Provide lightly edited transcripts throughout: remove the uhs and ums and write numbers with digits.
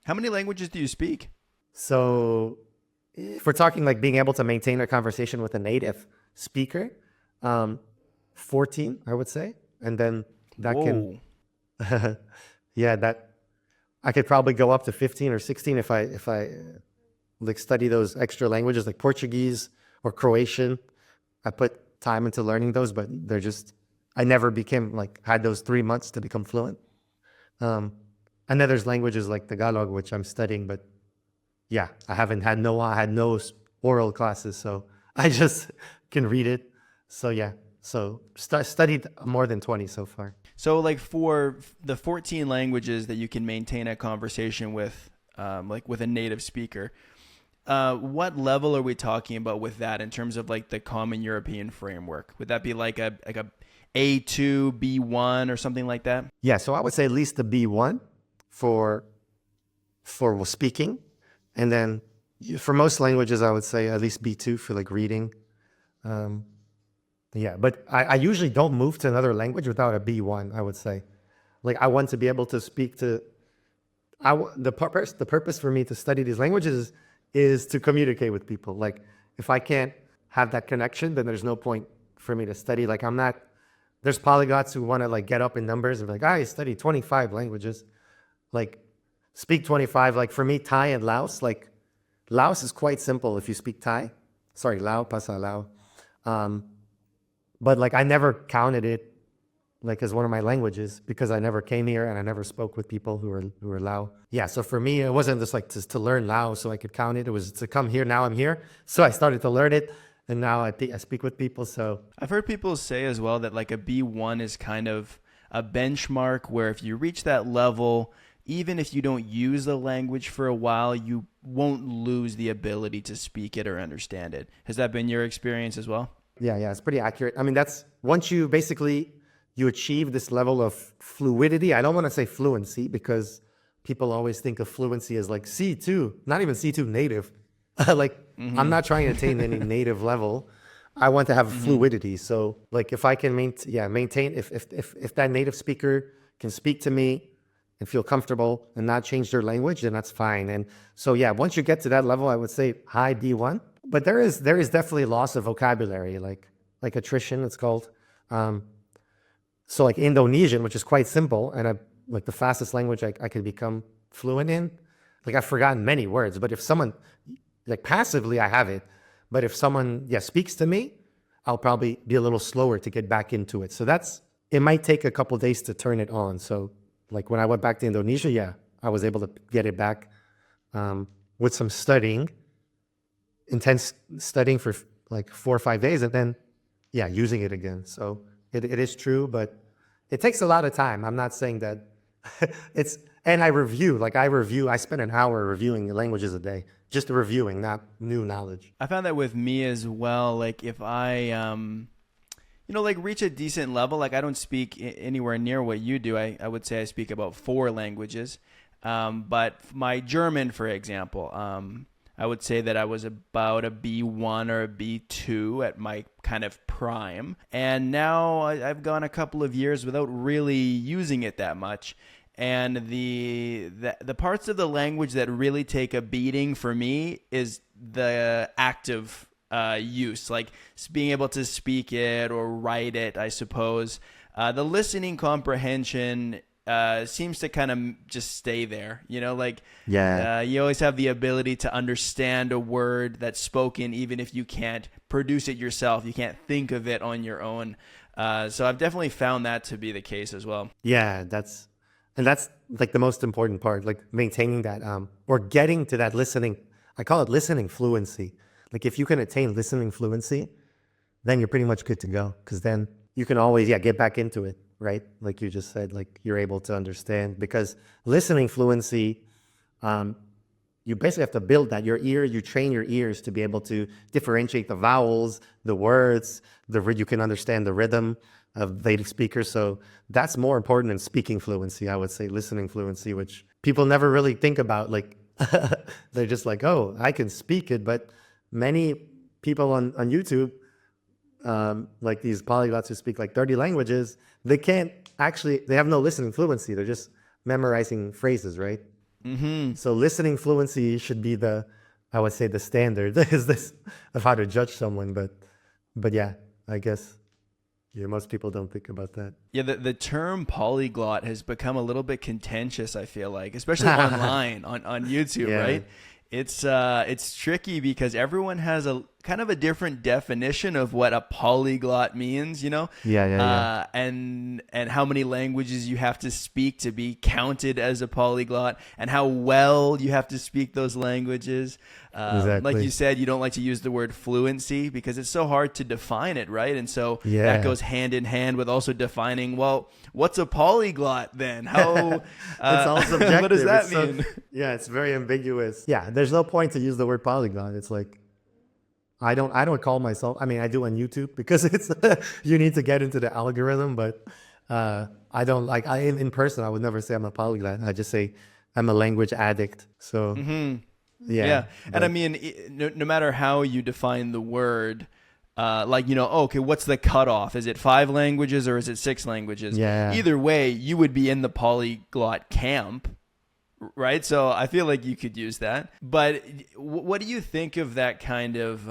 How many languages do you speak? So if we're talking like being able to maintain a conversation with a native speaker, um, 14, I would say. And then that can, Whoa. yeah, that I could probably go up to 15 or 16 if I like study those extra languages like Portuguese or Croatian. I put time into learning those, but they're just, I never became like, had those 3 months to become fluent. Um, and then there's languages like Tagalog, which I'm studying, but yeah, I had no oral classes, so I just can read it. So yeah, so studied more than 20 so far. So, like for the 14 languages that you can maintain a conversation with, like with a native speaker, what level are we talking about with that in terms of like the common European framework? Would that be like a A2, B1 or something like that? Yeah, so I would say at least the B1 for speaking, and then for most languages, I would say at least B2 for like reading. Um, yeah, but I usually don't move to another language without a B1. I would say, like I want to be able to speak to. The purpose for me to study these languages is to communicate with people. Like if I can't have that connection, then there's no point for me to study. Like I'm not. There's polyglots who want to like get up in numbers and be like, I study 25 languages. Like speak 25. Like for me, Thai and Laos, like Laos is quite simple if you speak Thai. Sorry, Lao, pasa Lao. Um, but like I never counted it like as one of my languages because I never came here and I never spoke with people who were Lao. Yeah, so for me, it wasn't just like to learn Lao so I could count it. It was to come here. Now I'm here, so I started to learn it, and now I speak with people. So I've heard people say as well that like a B1 is kind of a benchmark where if you reach that level, even if you don't use the language for a while, you won't lose the ability to speak it or understand it. Has that been your experience as well? yeah, it's pretty accurate. I mean, that's once you basically you achieve this level of fluidity. I don't want to say fluency because people always think of fluency as like C2, not even C2 native. Like I'm Mm-hmm. not trying to attain any native level. I want to have Mm-hmm. fluidity. So like if I can maintain if that native speaker can speak to me and feel comfortable and not change their language, then that's fine. And so yeah, once you get to that level, I would say high B1. But there is definitely loss of vocabulary, like attrition, it's called. Um, so like Indonesian, which is quite simple, and like the fastest language I could become fluent in. Like I've forgotten many words, but if someone like passively, I have it. But if someone speaks to me, I'll probably be a little slower to get back into it. So it might take a couple days to turn it on. So like when I went back to Indonesia, yeah, I was able to get it back with some studying, intense studying for like 4 or 5 days, and then using it again. So it is true, but it takes a lot of time. I'm not saying that it's, and I spend an hour reviewing languages a day, just reviewing, not new knowledge. I found that with me as well. Like if I like reach a decent level, like I don't speak anywhere near what you do. I would say I speak about four languages. But my German, for example, I would say that I was about a B1 or a B2 at my kind of prime. And now I've gone a couple of years without really using it that much. And the parts of the language that really take a beating for me is the active use, like being able to speak it or write it, I suppose. The listening comprehension seems to kind of just stay there. Like Yeah, you always have the ability to understand a word that's spoken, even if you can't produce it yourself. You can't think of it on your own. So I've definitely found that to be the case as well. yeah, that's like the most important part, like maintaining that or getting to that listening. I call it listening fluency. Like if you can attain listening fluency, then you're pretty much good to go because then you can always get back into it, right? Like you just said, like you're able to understand because listening fluency, um, you basically have to build that. You train your ears to be able to differentiate the vowels, the words, you can understand the rhythm of native speakers. So that's more important than speaking fluency, I would say, listening fluency, which people never really think about. Like they're just like, oh, I can speak it. But many people on YouTube, like these polyglots who speak like 30 languages, they have no listening fluency. They're just memorizing phrases, right? So listening fluency should be I would say the standard is this of how to judge someone. But yeah, I guess most people don't think about that. Yeah, the term polyglot has become a little bit contentious, I feel like, especially online on YouTube, Yeah. right? It's tricky because everyone has a kind of a different definition of what a polyglot means, Yeah. and how many languages you have to speak to be counted as a polyglot, and how well you have to speak those languages. Exactly. Like you said, you don't like to use the word fluency because it's so hard to define it, right? And so Yeah. that goes hand in hand with also defining, well, what's a polyglot then? How It's all subjective. what does that It's mean? yeah, it's very ambiguous. Yeah, there's no point to use the word polyglot. It's like I don't call myself. I mean, I do on YouTube because it's you need to get into the algorithm, but I don't like in person. I would never say I'm a polyglot. I just say I'm a language addict. So Yeah. And but- I mean, no matter how you define the word, okay, what's the cutoff? Is it 5 languages or is it 6 languages? Yeah. Either way, you would be in the polyglot camp, right? So I feel like you could use that. But what do you think of that kind of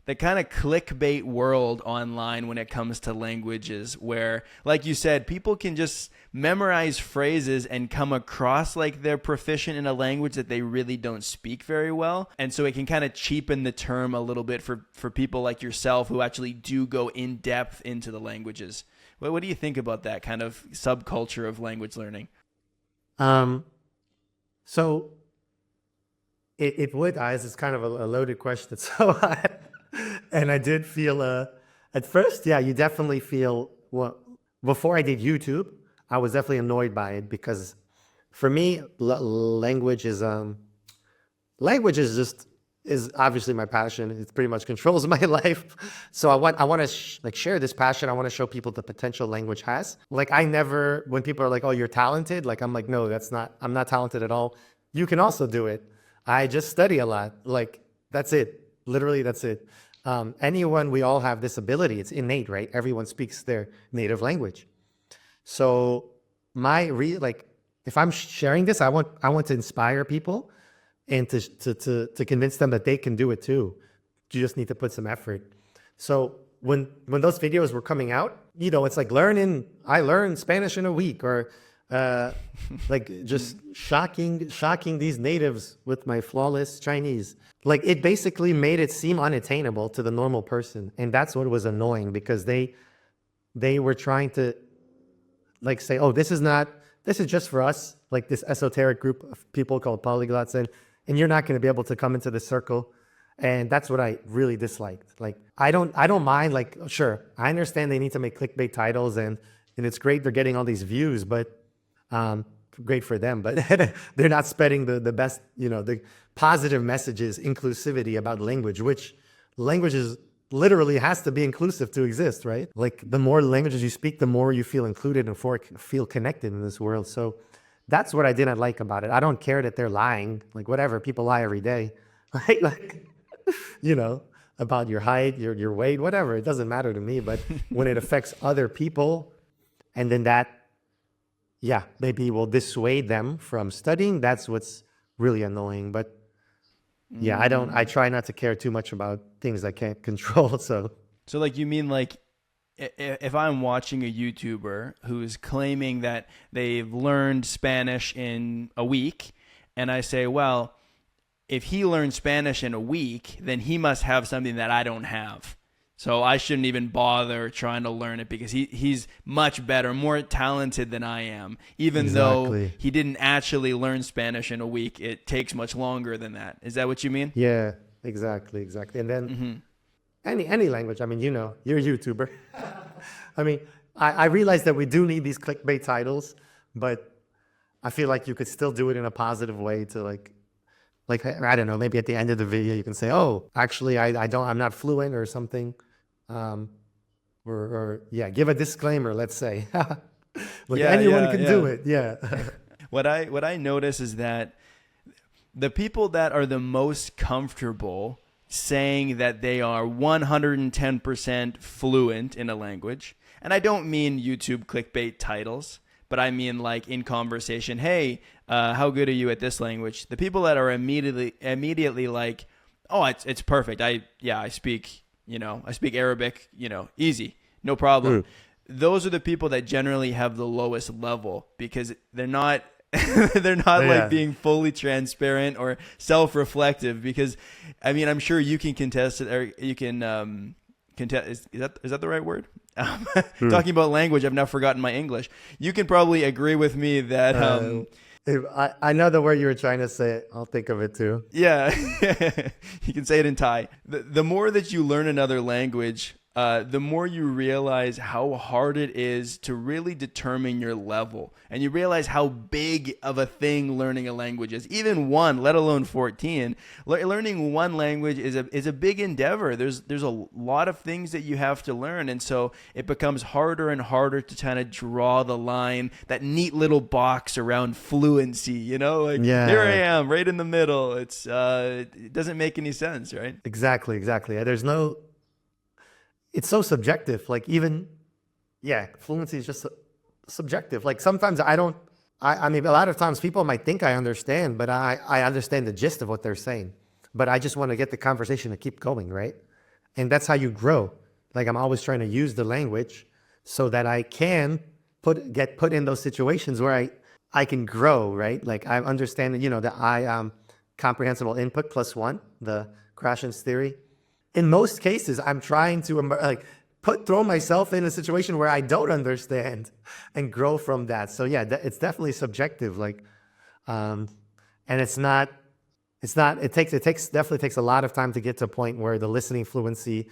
clickbait world online when it comes to languages where, like you said, people can just memorize phrases and come across like they're proficient in a language that they really don't speak very well. And so it can kind of cheapen the term a little bit for people like yourself who actually do go in depth into the languages. What do you think about that kind of subculture of language learning? So it would, Eyes, it's kind of a loaded question. So, and I did feel, at first, yeah, you definitely feel, well, before I did YouTube, I was definitely annoyed by it because for me, language is is obviously my passion. It pretty much controls my life. So I want to share this passion. I want to show people the potential language has. Like when people are like, "Oh, you're talented," like I'm like, "No, I'm not talented at all. You can also do it. I just study a lot. Like that's it. Literally, that's it. We all have this ability. It's innate, right? Everyone speaks their native language. So if I'm sharing this, I want to inspire people and to convince them that they can do it too. You just need to put some effort. So when those videos were coming out, it's like I learned Spanish in a week, or like just shocking these natives with my flawless Chinese. Like it basically made it seem unattainable to the normal person. And that's what was annoying because they were trying to like say, "Oh, this is just for us," like this esoteric group of people called polyglots, and you're not going to be able to come into the circle. And that's what I really disliked. Like I don't mind, like, sure, I understand they need to make clickbait titles and it's great they're getting all these views, but great for them, but they're not spreading the best, the positive messages, inclusivity about language, which languages literally has to be inclusive to exist, right? Like the more languages you speak, the more you feel included and feel connected in this world. So that's what I didn't like about it. I don't care that they're lying, like whatever, people lie every day, right? Like, about your height, your weight, whatever, it doesn't matter to me. But when it affects other people, and then that, yeah, maybe will dissuade them from studying, that's what's really annoying. But yeah, I try not to care too much about things I can't control. So like you mean like if I'm watching a YouTuber who's claiming that they've learned Spanish in a week, and I say, well, if he learned Spanish in a week, then he must have something that I don't have. So I shouldn't even bother trying to learn it because he's much better, more talented than I am. Even though he didn't actually learn Spanish in a week, it takes much longer than that. Is that what you mean? Yeah, exactly. And then any language, I mean, you're a YouTuber. I mean, I realize that we do need these clickbait titles, but I feel like you could still do it in a positive way to like I don't know, maybe at the end of the video you can say, "Oh, actually I'm not fluent," or something. Or give a disclaimer, let's say. Anyone can do it. Yeah. What I notice is that the people that are the most comfortable saying that they are 110% fluent in a language, and I don't mean YouTube clickbait titles, but I mean like in conversation. Hey, how good are you at this language? The people that are immediately like, oh, it's perfect. I speak, I speak Arabic, easy, no problem. Mm. Those are the people that generally have the lowest level because they're not they're not like Yeah. being fully transparent or self-reflective because I mean, I'm sure you can contest it, or you can contest, is that the right word? Mm. Talking about language, I've now forgotten my English. You can probably agree with me that I know the word you were trying to say. I'll think of it too. yeah, you can say it in Thai. The more that you learn another language, the more you realize how hard it is to really determine your level. And you realize how big of a thing learning a language is. Even one, let alone 14. Learning one language is a big endeavor. There's a lot of things that you have to learn. And so it becomes harder and harder to kind of draw the line, that neat little box around fluency, like here I Yeah, am right in the middle. It doesn't make any sense, right? exactly, exactly. It's so subjective. Like even, yeah, fluency is just subjective. Like sometimes I mean, a lot of times people might think I understand, but I understand the gist of what they're saying. But I just want to get the conversation to keep going, right? And that's how you grow. Like I'm always trying to use the language so that I can get put in those situations where I can grow, right? Like I understand, the comprehensible input plus one, the Krashen's theory. In most cases, I'm trying to throw myself in a situation where I don't understand and grow from that. So yeah, it's definitely subjective. Like, and it definitely takes a lot of time to get to a point where the listening fluency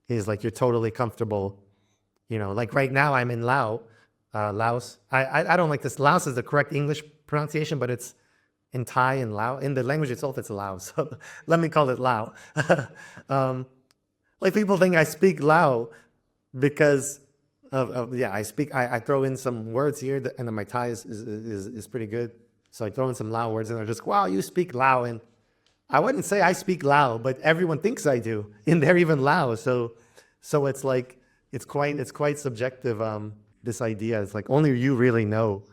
is like you're totally comfortable. Like right now I'm in Laos. I don't like this. Laos is the correct English pronunciation, but it's in Thai and Lao. In the language itself, it's Lao. So let me call it Lao. Like people think I speak Lao because I throw in some words here, and then my Thai is pretty good. So I throw in some Lao words, and they're just, wow, you speak Lao. And I wouldn't say I speak Lao, but everyone thinks I do, and they're even Lao. So it's like it's quite subjective. This idea is like only you really know